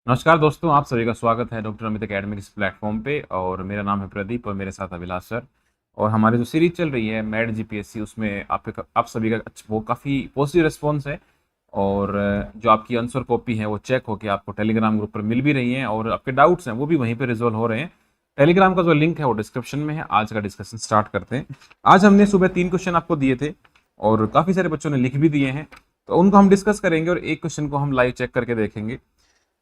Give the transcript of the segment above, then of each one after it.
नमस्कार दोस्तों, आप सभी का स्वागत है डॉक्टर अमित अकेडमी के इस प्लेटफॉर्म पे। और मेरा नाम है प्रदीप और मेरे साथ अभिलाष सर। और हमारी जो सीरीज चल रही है मैड जीपीएससी, उसमें आप सभी का वो काफ़ी पॉजिटिव रिस्पॉन्स है। और जो आपकी आंसर कॉपी है वो चेक होकर आपको टेलीग्राम ग्रुप पर मिल भी रही हैं, और आपके डाउट्स हैं वो भी वहीं पर रिजोल्व हो रहे हैं। टेलीग्राम का जो लिंक है वो डिस्क्रिप्शन में है। आज का डिस्कशन स्टार्ट करते हैं। आज हमने सुबह 3 क्वेश्चन आपको दिए थे और काफ़ी सारे बच्चों ने लिख भी दिए हैं, तो उनको हम डिस्कस करेंगे और एक क्वेश्चन को हम लाइव चेक करके देखेंगे।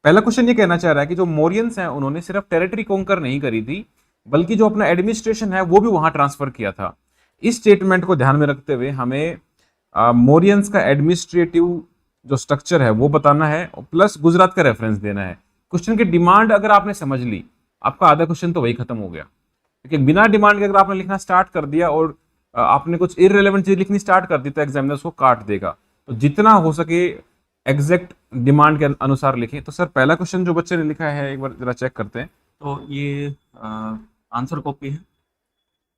पहला क्वेश्चन ये कहना चाह रहा है कि जो मोरियंस हैं उन्होंने सिर्फ टेरिटरी कॉन्कर नहीं करी थी, बल्कि जो अपना एडमिनिस्ट्रेशन है वो भी वहां ट्रांसफर किया था। इस स्टेटमेंट को ध्यान में रखते हुए हमें मोरियंस का एडमिनिस्ट्रेटिव जो स्ट्रक्चर है वो बताना है और प्लस गुजरात का रेफरेंस देना है। क्वेश्चन की डिमांड अगर आपने समझ ली, आपका आधा क्वेश्चन तो वही खत्म हो गया। क्योंकि बिना डिमांड के अगर आपने लिखना स्टार्ट कर दिया और आपने कुछ इररिलेवेंट चीज लिखनी स्टार्ट कर दी तो एग्जामिनर उसको काट देगा। तो जितना हो सके एग्जैक्ट डिमांड के अनुसार लिखें। तो सर, पहला क्वेश्चन जो बच्चे ने लिखा है एक बार जरा चेक करते हैं। तो ये आंसर कॉपी है।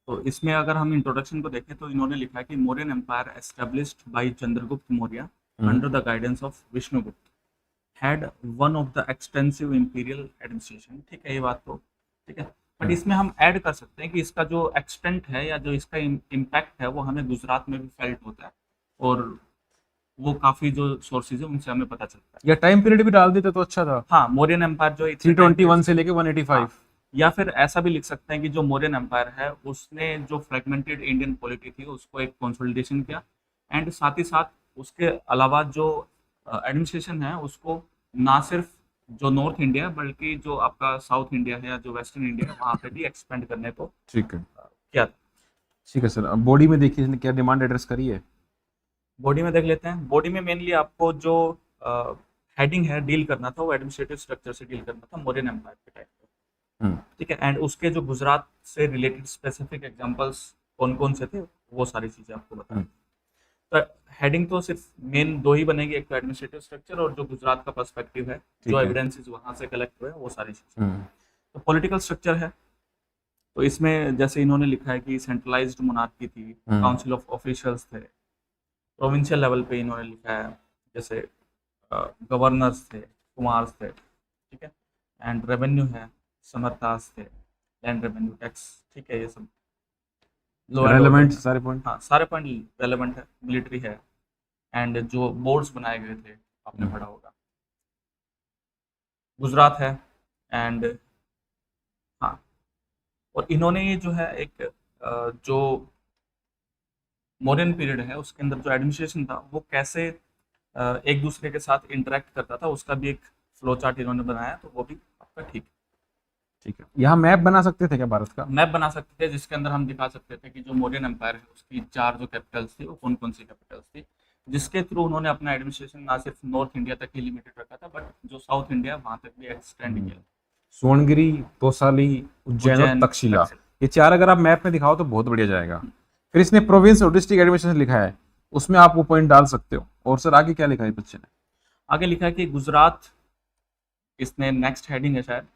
तो इसमें अगर हम इंट्रोडक्शन को देखें तो इन्होंने लिखा है कि Mauryan empire established by Chandragupta Maurya under the guidance of Vishnugupta had one of the extensive imperial administration. ठीक है, ये बात तो ठीक है। बट इसमें हम ऐड कर सकते हैं कि इसका जो एक्सटेंट है या जो इसका इम्पैक्ट है वो हमें गुजरात में भी फेल्ट होता है, और वो काफी जो सोर्सेज है उनसे हमें पता चलता है। या टाइम पीरियड भी डाल देते तो अच्छा था। हाँ, मौर्यन एम्पायर जो थ्री इतने टाइम ट्वेंटी पीरियड वन से, से लेके 185। हाँ, या फिर ऐसा भी लिख सकते हैं कि जो मौर्यन एम्पायर है उसने जो फ्रेगमेंटेड इंडियन पॉलिटी थी उसको एक कंसोलिडेशन किया, एंड साथ ही साथ उसके अलावा जो एडमिनिस्ट्रेशन है उसको ना सिर्फ जो नॉर्थ इंडिया बल्कि जो आपका साउथ इंडिया है या जो वेस्टर्न इंडिया है वहाँ पे भी एक्सपेंड करने को ठीक है। किया था। ठीक है सर, अब बॉडी में देखिए इसने क्या डिमांड एड्रेस करी है। बॉडी में देख लेते हैं। बॉडी में मेनली आपको जो हेडिंग है डील करना था वो एडमिनिस्ट्रेटिव स्ट्रक्चर से डील करना था मौर्यन एम्पायर के टाइम पे। हम्म। ठीक है, एंड उसके जो गुजरात से रिलेटेड स्पेसिफिक एग्जांपल्स कौन कौन से थे वो सारी चीजें आपको बता हम्म। दी। तो हेडिंग तो सिर्फ मेन दो ही बनेगी, एक तो एडमिनिस्ट्रेटिव स्ट्रक्चर और जो गुजरात का पर्सपेक्टिव है, जो ठीक है। एविडेंसेस वहां से कलेक्ट हुए वो सारी चीजें। हम्म। तो पॉलिटिकल स्ट्रक्चर है, तो इसमें जैसे इन्होंने लिखा है कि सेंट्रलाइज्ड मोनार्की थी, हम्म। काउंसिल ऑफ ऑफिशियल्स थे, प्रोविंशियल लेवल पे इन्होंने लिखा है जैसे गवर्नर्स थे, कुमार्स थे, ठीक है, एंड रेवेन्यू है, समर्तास थे, लैंड रेवेन्यू टैक्स, ठीक है, ये सब लोअर ऑर्डर रेलेवेंट में। सारे पॉइंट। हाँ, सारे पॉइंट रेलेवेंट है। मिलिट्री है, एंड जो बोर्ड्स बनाए गए थे आपने हम्म। पढ़ा होगा। गुजरात है, एंड हाँ, और इन्होंने ये जो है एक जो मौर्यन पीरियड है उसके अंदर जो एडमिनिस्ट्रेशन था वो कैसे एक दूसरे के साथ इंटरेक्ट करता था उसका भी एक फ्लो चार्ट इन्होंने बनाया, तो वो भी आपका ठीक है। ठीक है, यहाँ मैप बना सकते थे क्या भारत का? मैप बना सकते थे जिसके अंदर हम दिखा सकते थे कि जो मौर्यन एम्पायर है उसकी चार जो कैपिटल्स थी वो कौन कौन सी कैपिटल्स थी, जिसके थ्रू उन्होंने अपना एडमिनिस्ट्रेशन ना सिर्फ नॉर्थ इंडिया तक ही लिमिटेड रखा था बट जो साउथ इंडिया वहां तक भी एक्सटेंड हम्म। किया। सुवर्णगिरी, तौसाली, उज्जैन और उज्जैन, तक्षशिला, तक्षशिला। ये चार अगर आप मैप में दिखाओ तो बहुत बढ़िया जाएगा। फिर इसने प्रोविंस और डिस्ट्रिक्ट एडमिनिस्ट्रेशन लिखा है, उसमें आप वो पॉइंट डाल सकते हो। और सर आगे क्या लिखा है बच्चे ने? आगे लिखा है कि गुजरात, इसने नेक्स्ट हेडिंग है शायद,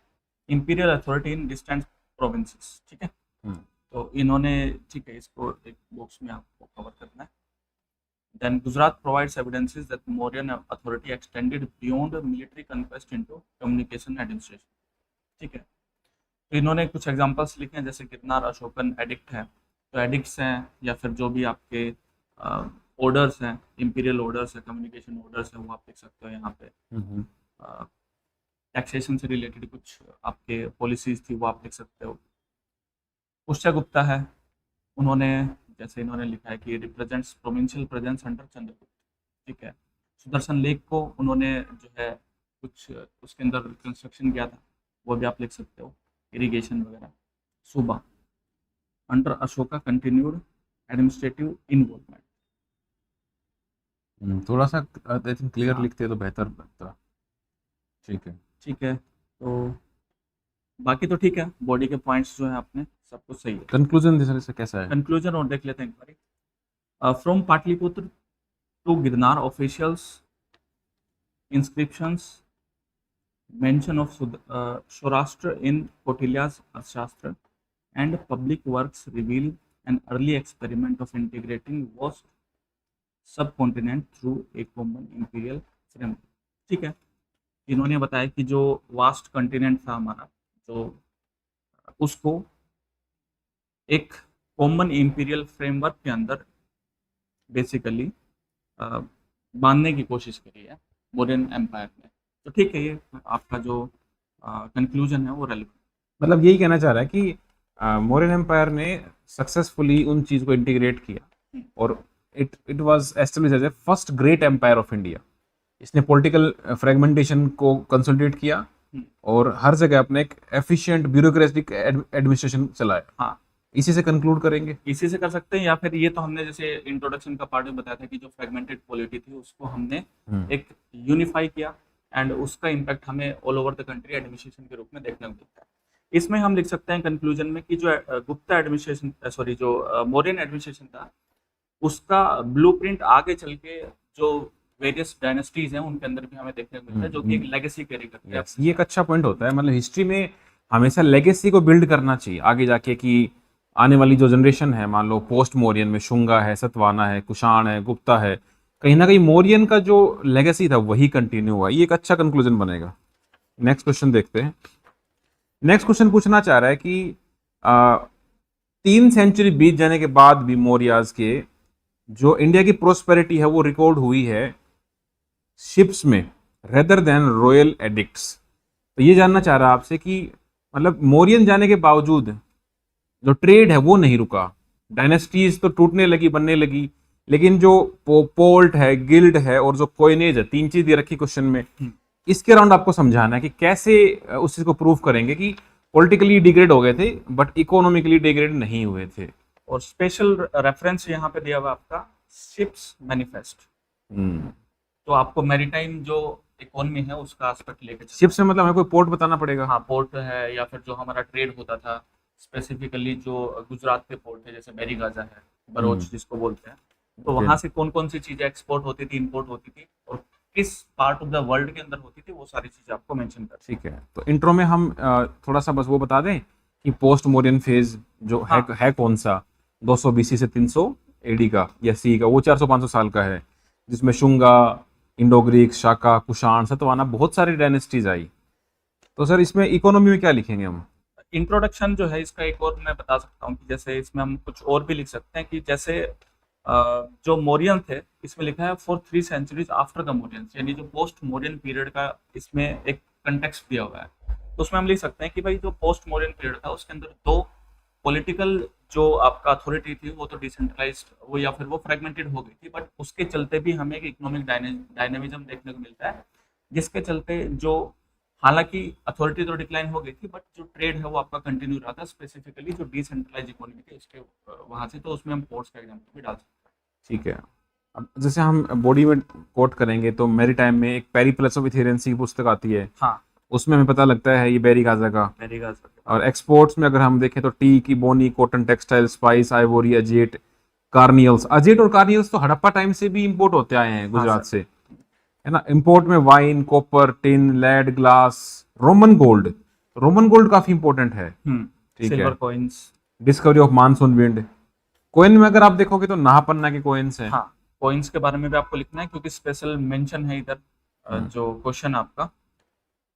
imperial authority in distant provinces. ठीक है, हम्म। तो इन्होंने, ठीक है, इसको एक बॉक्स में आपको कवर करना है। Then Gujarat provides evidences that Mauryan authority extended beyond military conquest into communication administration. ठीक है, तो इन्होंने कुछ एग्जांपल्स लिखे हैं जैसे गिरनार अशोकन एडिक्ट है। तो एडिक्ट्स हैं या फिर जो भी आपके ऑर्डर्स हैं, इंपीरियल ऑर्डर्स है, कम्युनिकेशन ऑर्डर्स है, वो आप लिख सकते हो यहाँ पे। हम्म। टैक्सेशन से रिलेटेड कुछ आपके पॉलिसीज थी वो आप लिख सकते हो। पुष्य गुप्ता है, उन्होंने, जैसे इन्होंने लिखा है कि represents provincial presence under Chandragupta. ठीक है, सुदर्शन लेक को उन्होंने जो है कुछ उसके अंदर कंस्ट्रक्शन किया था, वो भी आप लिख सकते हो, इरिगेशन वगैरह। सूबा under Ashoka continued administrative involvement. थोड़ा सा आई थिंक क्लियर हाँ, लिखते तो बेहतर बनता। ठीक है। ठीक है, तो बाकी तो ठीक है, बॉडी के पॉइंट्स जो है आपने सब कुछ सही है। कंक्लूजन से कैसा है? कंक्लूजन और देख लेते हैं एक बारी। From Pataliputra to Girnar officials inscriptions mention of Saurashtra in Kautilya's Arthashastra and public works reveal an early experiment of integrating vast subcontinent through a common imperial framework। ठीक है, इन्होंने बताया कि जो वास्ट कंटिनेंट था हमारा, जो उसको एक कॉमन इंपीरियल फ्रेमवर्क के अंदर बेसिकली बांधने की कोशिश करी है मौर्यन एम्पायर ने। तो ठीक है, ये आपका जो कंक्लूजन है वो रेलिवेंट। मतलब यही कहना चाह रहा है कि मौर्यन एम्पायर ने सक्सेसफुली उन चीज को इंटीग्रेट किया और it was established as a first great empire of India. इसने पॉलिटिकल फ्रेगमेंटेशन को कंसोलिडेट किया और हर जगह अपने एक एफिशिएंट ब्यूरोक्रेटिक एडमिनिस्ट्रेशन चलाया। हाँ, इसी से कंक्लूड करेंगे। इसी से कर सकते हैं, या फिर ये तो हमने जैसे इंट्रोडक्शन का पार्ट में बताया था कि जो फ्रेगमेंटेड पॉलिटी थी उसको हमने एक यूनिफाई किया एंड उसका इम्पैक्ट हमें all over the country administration के रूप में देखने को मिलता है। इसमें हम लिख सकते हैं कंक्लूजन में कि जो गुप्ता एडमिनिस्ट्रेशन, सॉरी, जो मौर्यन एडमिनिस्ट्रेशन था, उसका ब्लूप्रिंट आगे चल के जो वेरियस डायनेस्टीज हैं उनके अंदर भी हमें देखने को मिलता है, जो कि एक लेगेसी कैरी करते हैं। ये एक अच्छा पॉइंट होता है। मतलब हिस्ट्री में हमेशा लेगेसी को बिल्ड करना चाहिए आगे जाके, कि आने वाली जो जनरेशन है, मान लो पोस्ट मौर्यन में शुंगा है, सतवाना है, कुषाण है, गुप्ता है, कहीं ना कहीं मौर्यन का जो लेगेसी था वही कंटिन्यू हुआ। ये एक अच्छा कंक्लूजन बनेगा। नेक्स्ट क्वेश्चन देखते हैं। नेक्स्ट क्वेश्चन पूछना चाह रहा है कि 3 सेंचुरी बीत जाने के बाद भी मौर्याज के जो इंडिया की प्रोस्पेरिटी है वो रिकॉर्ड हुई है शिप्स में रेदर देन रॉयल एडिक्ट्स। तो ये जानना चाह रहा है आपसे कि मतलब मौर्यन जाने के बावजूद जो ट्रेड है वो नहीं रुका, डायनेस्टीज तो टूटने लगी, बनने लगी, लेकिन जो पोर्ट है, गिल्ड है और जो कॉइनेज है, 3 चीज ये रखी क्वेश्चन में। इसके अराउंड आपको समझाना है कि कैसे उस चीज को प्रूव करेंगे कि पॉलिटिकली डिग्रेड हो गए थे बट इकोनॉमिकली डिग्रेड नहीं हुए थे। और स्पेशल रेफरेंस यहाँ पे दिया हुआ आपका शिप्स मैनिफेस्ट। तो आपको मैरीटाइम जो इकोनॉमी है उसका एस्पेक्ट लेके शिप्स में मतलब हमें कोई पोर्ट बताना पड़ेगा। हाँ, पोर्ट है, या फिर जो हमारा ट्रेड होता था, स्पेसिफिकली जो गुजरात के पोर्ट है, जैसे बैरी गाजा है, बरोच जिसको बोलते हैं, तो वहां से कौन कौन सी चीजें एक्सपोर्ट होती थी, इंपोर्ट होती थी, और किस पार्ट ऑफ द वर्ल्ड के अंदर होती थी, वो सारी चीजें आपको मेंशन कर। ठीक है, तो इंट्रो में हम थोड़ा सा बस वो बता दें कि पोस्ट मौर्यन फेज जो है कौन सा, 200 बीसी से 300 एडी का या सी का, वो 400-500 साल का है, जिसमें शुंगा, इंडो ग्रीक, शाका, कुषाण, सतवाना, बहुत सारी डायनेस्टीज आई। तो सर इसमें इकोनॉमी में क्या लिखेंगे हम? इंट्रोडक्शन जो है इसका एक और मैं बता सकता हूँ कि जैसे इसमें हम कुछ और भी लिख सकते हैं कि जैसे जो मौर्यन थे, इसमें लिखा है for 3 centuries after the Mauryans, यानी जो पोस्ट मौर्यन पीरियड का इसमें एक कंटेक्स्ट दिया हुआ है। तो उसमें हम लिख सकते हैं कि भाई जो पोस्ट मौर्यन पीरियड था उसके अंदर 2 पॉलिटिकल जो आपका अथॉरिटी थी वो तो डिसेंट्रलाइज्ड वो या फिर वो फ्रेगमेंटेड हो गई थी, बट उसके चलते भी हमें एक इकोनॉमिक डायनेमिज्म देखने को मिलता है, जिसके चलते जो हालांकि अथॉरिटी तो डिक्लाइन हो गई थी बट जो ट्रेड है वो आपका कंटिन्यू रहा था, स्पेसिफिकली जो डिसेंट्रलाइज इकोनॉमी थे उसके वहां से। तो उसमें हम पोर्ट्स का एग्जांपल भी डाल सकते हैं। ठीक है, अब जैसे हम बॉडी में कोट करेंगे तो मेरी टाइम में एक पेरिप्लस ऑफ इथेरियंस की पुस्तक आती है। हाँ, उसमें हमें पता लगता है ये बैरी गाजा का। बैरी गाजा। और एक्सपोर्ट्स में अगर हम देखें तो teak ebony, cotton, textile, spice, ivory, agate, carnelians. Agate और कार्नियल्स तो हड़प्पा टाइम से भी इंपोर्ट होते आए हैं गुजरात से, है ना। इंपोर्ट में wine, copper, tin, lead, glass, Roman gold. Roman gold काफी इंपॉर्टेंट है। ठीक है, silver coins, discovery of monsoon wind. Coin में अगर आप देखोगे तो नाहपन्ना के कॉइन्स हैं। हाँ, कॉइन्स के बारे में भी आपको लिखना है क्योंकि स्पेशल मेंशन है इधर जो क्वेश्चन आपका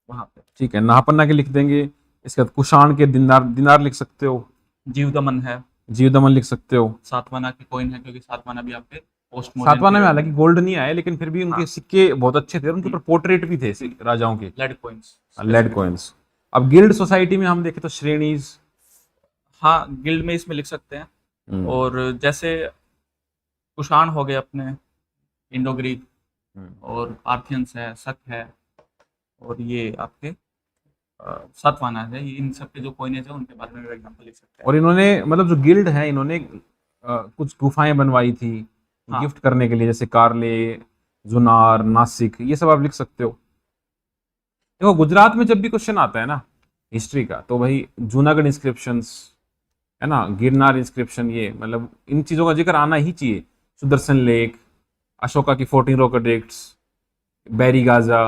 वहां पे। ठीक है, नाहपन्ना के लिख देंगे। इसके बाद कुषाण के दिनार लिख सकते हो। जीवदमन है, जीवदमन लिख सकते हो। सातवाना की कॉइन है क्योंकि सातवाना भी आपके पोस्ट सातवाना में हालांकि गोल्ड नहीं आए लेकिन फिर भी उनके सिक्के बहुत अच्छे थे, उनके ऊपर पोर्ट्रेट भी थे राजाओं के। Lead coins, lead coins. अब गिल्ड सोसाइटी में हम देखें तो श्रेणीज। हाँ, गिल्ड में इसमें लिख सकते हैं। और जैसे कुषाण हो गए अपने, इंडो ग्रीक, और पार्थियंस है, शक है, और ये आपके सातवाना है। इन सब के जो कॉइनेज है उनके बारे में एग्जांपल लिख सकते हैं। और इन्होंने मतलब जो गिल्ड है इन्होंने कुछ गुफाएं बनवाई थी गिफ्ट करने के लिए, जैसे कारले, जुनार, नासिक, ये सब आप लिख सकते हो। देखो गुजरात में जब भी क्वेश्चन आता है ना हिस्ट्री का, तो भाई जूनागढ़ इंस्क्रिप्शंस है ना, गिरनार इंस्क्रिप्शन, ये मतलब इन चीजों का जिक्र आना ही चाहिए। सुदर्शन लेक, अशोका की 14 रॉक एडिक्ट्स, बैरी गाजा,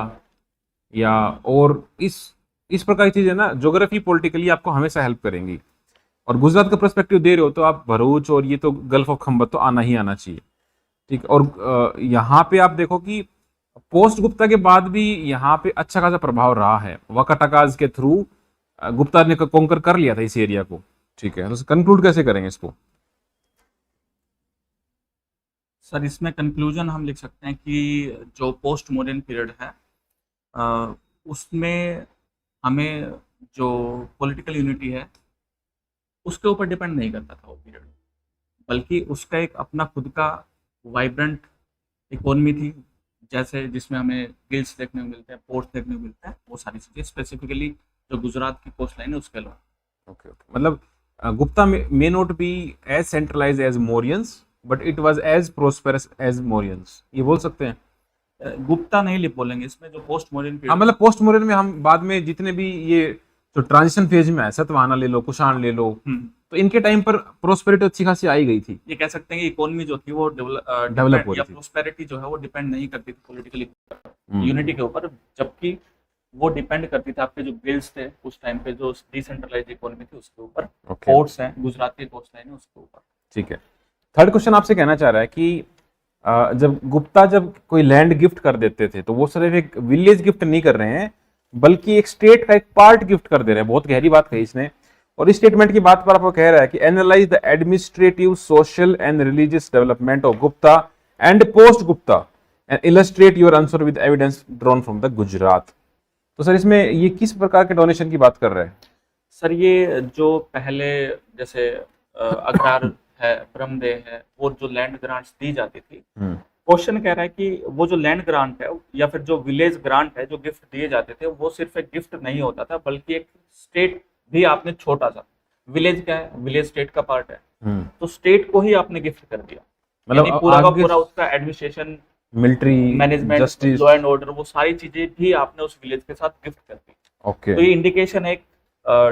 या और इस प्रकार की चीजें ना ज्योग्राफी पॉलिटिकली आपको हमेशा हेल्प करेंगी। और गुजरात का पर्सपेक्टिव दे रहे हो तो आप भरूच और ये तो गल्फ ऑफ खंबत तो आना ही आना चाहिए। ठीक, और यहाँ पे आप देखो कि पोस्ट गुप्ता के बाद भी यहाँ पे अच्छा खासा प्रभाव रहा है, वकाटकाज के थ्रू गुप्ता ने कॉन्कर कर लिया था इस एरिया को। ठीक है, तो कंक्लूड कैसे करेंगे इसको? सर इसमें कंक्लूजन हम लिख सकते हैं कि जो पोस्ट मॉडर्न पीरियड है उसमें हमें जो पॉलिटिकल यूनिटी है उसके ऊपर डिपेंड नहीं करता था वो पीरियड, बल्कि उसका एक अपना खुद का वाइब्रेंट इकोनॉमी थी, जैसे जिसमें हमें गिल्ड्स देखने को मिलते हैं, पोर्ट्स देखने को मिलते हैं, वो सारी चीज़ें स्पेसिफिकली जो गुजरात की कोस्ट लाइन है उसके अलावा। ओके ओके, मतलब Gupta may not be as centralise as Mauryans but it was as prosperous as Mauryans, ये बोल सकते हैं? गुप्ता नहीं लिप बोलेंगे इसमें, जो पोस्ट मॉडर्न हाँ, पीरियड। मतलब पोस्ट मॉडर्न में हम बाद में जितने भी ये जो ट्रांजिशन फेज में है, सतवाहना ले लो, कुषाण ले लो, तो इनके टाइम पर प्रोस्पेरिटी अच्छी खासी आई गई थी। ये कह सकते हैं कि इकोनॉमी जो थी वो डेवलप हो या रही थी। प्रोस्पेरिटी जो है वो डिपेंड नहीं करती थी पॉलिटिकल हम्म, यूनिटी के ऊपर, जबकि वो डिपेंड करती थी आपके जो गिल्ड्स थे उस टाइम पे, जो डिसेंट्रलाइज इकोनॉमी थी उसके ऊपर, ओके, पोर्ट्स हैं, गुजरात की कोस्ट लाइन है उसके ऊपर। ठीक है। थर्ड क्वेश्चन आपसे कहना चाह रहा है कि जब गुप्ता जब कोई लैंड गिफ्ट कर देते थे तो वो सिर्फ एक विलेज गिफ्ट नहीं कर रहे हैं, बल्कि एक स्टेट का एक पार्ट गिफ्ट कर दे रहे हैं। बहुत गहरी बात कही इसने। और इस स्टेटमेंट की बात पर आपको कह रहा है कि analyse the administrative, social and religious development of Gupta and post Gupta and illustrate your answer with evidence drawn from the Gujarat. तो सर इसमें ये किस प्रकार के डोनेशन की बात कर रहे हैं? सर ये जो पहले जैसे अग्रार है, ब्रह्मदेव है, वो जो लैंड ग्रांट्स दी जाती थी, क्वेश्चन कह रहा है कि वो जो लैंड ग्रांट है या फिर जो विलेज ग्रांट है, जो गिफ्ट दिए जाते थे, वो सिर्फ एक गिफ्ट नहीं होता था, बल्कि एक स्टेट भी आपने छोटा सा, विलेज क्या है, विलेज स्टेट का पार्ट है, तो स्टेट को ही आपने गिफ्ट कर दिया। मतलब यानी पूरा का आगे पूरा उसका administration, military, management, justice, law and order, वो सारी चीजें भी आपने उस विलेज के साथ गिफ्ट कर दी। ओके तो ये इंडिकेशन एक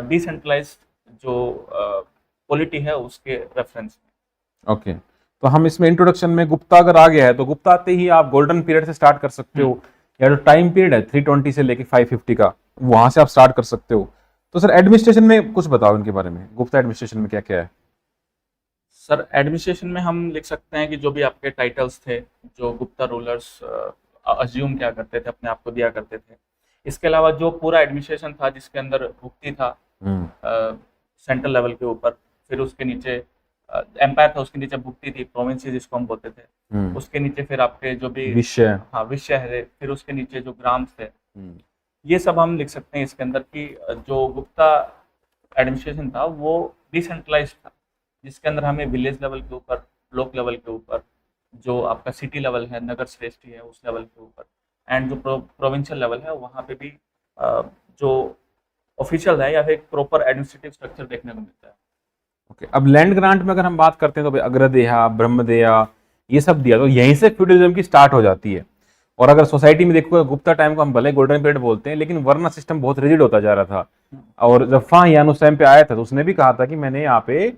डिसेंट्रलाइज्ड जो पॉलिटी है उसके रेफरेंस में। ओके। तो हम इसमें इंट्रोडक्शन में गुप्ता अगर आ गया है तो गुप्ता आते ही आप गोल्डन पीरियड से स्टार्ट कर सकते हो, या जो टाइम पीरियड है 320 से लेके 550 का, वहां से आप स्टार्ट कर सकते हो। तो सर एडमिनिस्ट्रेशन में कुछ बताओ इनके बारे में, गुप्ता एडमिनिस्ट्रेशन में क्या क्या है? सर एडमिनिस्ट्रेशन में हम लिख सकते हैं कि जो भी आपके टाइटल्स थे, जो गुप्ता रूलर्स अज्यूम क्या करते थे, अपने आप को दिया करते थे। इसके अलावा जो पूरा एडमिनिस्ट्रेशन था जिसके अंदर भुक्ति था सेंट्रल लेवल के ऊपर, फिर उसके नीचे एम्पायर था, उसके नीचे भुक्ति थी, प्रोविंसेस जिसको हम बोलते थे, उसके नीचे फिर आपके जो भी विषय, हाँ विषय है, फिर उसके नीचे जो ग्राम्स थे, ये सब हम लिख सकते हैं इसके अंदर कि जो गुप्ता एडमिनिस्ट्रेशन था वो डिसेंट्रलाइज था, जिसके अंदर हमें विलेज लेवल के ऊपर, ब्लॉक लेवल के ऊपर, जो आपका सिटी लेवल है, नगर श्रेष्ठी है, उस लेवल के ऊपर, एंड जो प्रोविंशियल लेवल है वहाँ पे भी जो ऑफिशियल है या फिर एक प्रॉपर एडमिनिस्ट्रेटिव स्ट्रक्चर देखने को मिलता है। ओके। अब लैंड ग्रांट में अगर हम बात करते हैं तो भाई अग्रदेहा, ब्रह्मदेहा, ये सब दिया, तो यहीं से फ्यूडलिज्म की स्टार्ट हो जाती है। और अगर सोसाइटी में देखो, गुप्ता टाइम को हम भले गोल्डन पीरियड बोलते हैं, लेकिन वर्ना सिस्टम बहुत रिजिड होता जा रहा था। और जब फाहियान उस टाइम पे आया था तो उसने भी कहा था कि मैंने यहाँ पे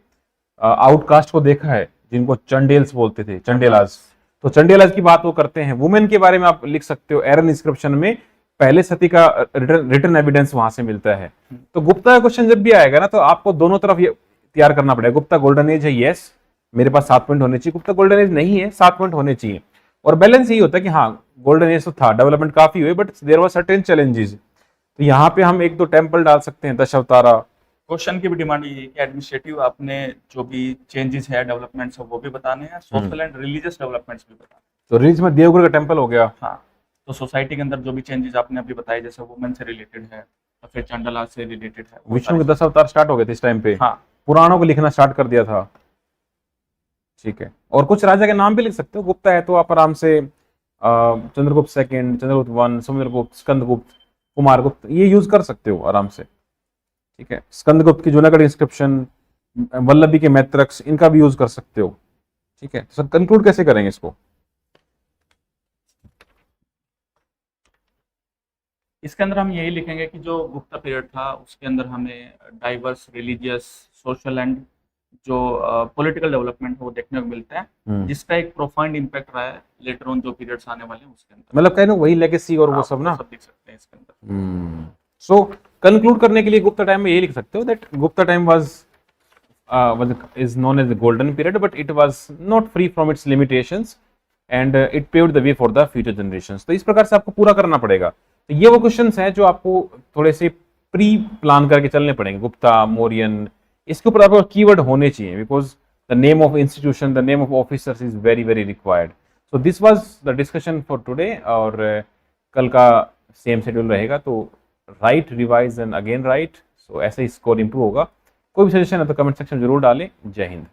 आउटकास्ट को देखा है, जिनको चंडेल्स बोलते थे, चंडेलाज। तो चंडेलाज की बात वो करते हैं। वुमेन के बारे में आप लिख सकते हो, एरन इंस्क्रिप्शन में पहले सती का रिटर्न एविडेंस वहां से मिलता है। तो गुप्ता का क्वेश्चन जब भी आएगा ना, तो आपको दोनों तरफ ये तैयार करना पड़ेगा। गुप्ता गोल्डन एज है, यस, मेरे पास 7 पॉइंट होने चाहिए। गुप्ता गोल्डन एज नहीं है, 7 पॉइंट होने चाहिए। और बैलेंस यही होता है कि हाँ गोल्डन एज तो था, डेवलपमेंट काफी हुई, but there was certain challenges. तो यहाँ पे हम 1-2 टेम्पल डाल सकते हैं, दशावतारा। क्वेश्चन की भी डिमांड ये है कि एडमिनिस्ट्रेटिव आपने जो भी चेंजेस है, डेवलपमेंट्स है, वो भी बताने हैं, सोशल एंड रिलीजियस डेवलपमेंट्स भी बताने हैं। तो रिलीज में देवगढ़ का टेम्पल हो गया। हाँ, तो सोसाइटी के अंदर जो भी चेंजेस आपने अभी बताए, जैसे वुमेन से रिलेटेड है या फिर चंडला से रिलेटेड है, वो विष्णु के सारी 10 अवतार स्टार्ट हो गए थे इस टाइम पे। हाँ, पुराणों को लिखना स्टार्ट कर दिया था। ठीक है। और कुछ राजा के नाम भी लिख सकते हो, गुप्ता है तो आप आराम से चंद्रगुप्त सेकंड, चंद्रगुप्त 1, समुद्रगुप्त, स्कंदगुप्त, कुमारगुप्त, ये यूज कर सकते हो आराम से। ठीक है। स्कंदगुप्त की जूनागढ़ इंस्क्रिप्शन, वल्लभी के मैत्रक्स, इनका भी यूज कर सकते हो। ठीक है। तो सर कंक्लूड कैसे करेंगे इसको? इसके अंदर हम यही लिखेंगे कि जो गुप्ता पीरियड था उसके अंदर हमें डाइवर्स रिलीजियस, सोशल एंड जो पॉलिटिकल डेवलपमेंट है वो देखने को मिलता है, जिसका एक प्रोफाउंड इम्पैक्ट रहा है लेटर ऑन जो पीरियड्स आने वाले हैं उसके अंदर। मतलब कहना वही लेगेसी और वो सब ना, सब दिख सकते हैं इसके अंदर। सो कंक्लूड करने के लिए गुप्ता टाइम में यही लिख सकते हो that Gupta time was is known as the golden period, but it was not free from its limitations. And it paved the way for the future generations. तो इस प्रकार से आपको पूरा करना पड़ेगा। तो ये वो क्वेश्चंस हैं जो आपको थोड़े से प्री प्लान करके चलने पड़ेंगे। गुप्ता, मौर्यन, इसके ऊपर आपको कीवर्ड होने चाहिए, because the name of institution, the name of officers is very very required. So this was the discussion for today, और कल का सेम शेड्यूल रहेगा। तो right, revise and again right, so ऐसे ही स्कोर इंप्रूव होगा। कोई भी सजेशन है तो कमेंट सेक्शन जरूर डालें। जय हिंद।